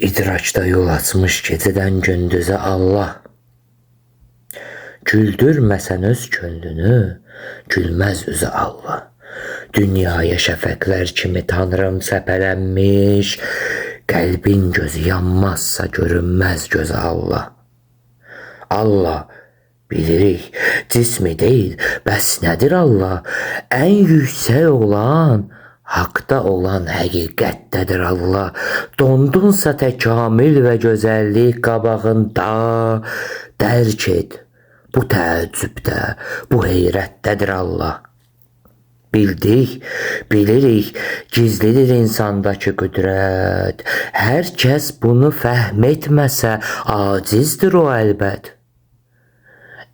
İdraçda yol açmış gecədən gündüzə Allah. Güldürməsən öz könlünü, gülməz üzə Allah. Dünyaya şəfəqlər kimi tanrım səpələnmiş, qəlbin gözü yanmazsa görünməz gözə Allah. Allah, bilirik, cismi deyil, bəs nədir Allah? Ən yüksək olan, haqda olan həqiqətdədir Allah. Dondunsa təkamül və gözəllik qabağında, dərk et, bu təəccübdə, bu heyrətdədir Allah. Bildik, bilirik, gizlidir insandakı qüdrət. Hər kəs bunu fəhm etməsə, acizdir o əlbət.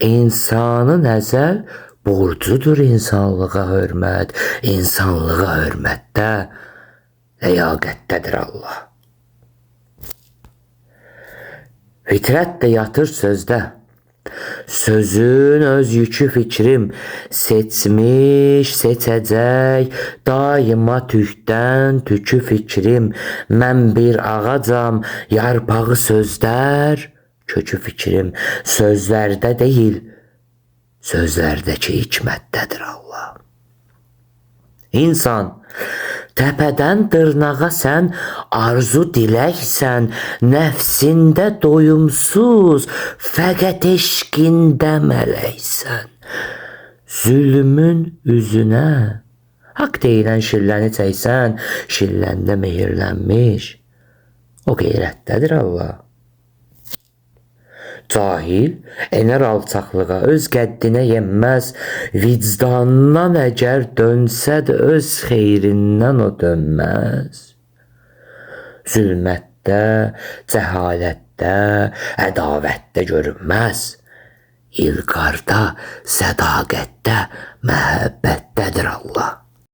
İnsanın əzəl borcudur insanlığa hörmət, insanlığa hörmətdə ləyaqətdədir Allah. Fitrət də yatır sözdə, sözün öz yükü fikrim, seçmiş, seçəcək, daima tükdən tükü fikrim. Mən bir ağacam, yarpağı sözlər, kökü fikrim. Sözlərdə deyil, sözlərdəki hikmətdədir Allah. İnsan, təpədən dırnağa sən arzu diləksən, nəfsində doyumsuz, fəqət eşqində mələksən. Zülmün üzünə, haqq deyilən şilləni çəksən, şilləndə mehirlənmiş, o qeyrətdədir Allah. Cahil enər alçaqlığa, öz qəddinə yenməz, vicdandan əgər dönsə də öz xeyrindən o dönməz. Zülmətdə, cəhalətdə, ədavətdə görünməz, İlqarda, sədaqətdə, məhəbbətdədir Allah.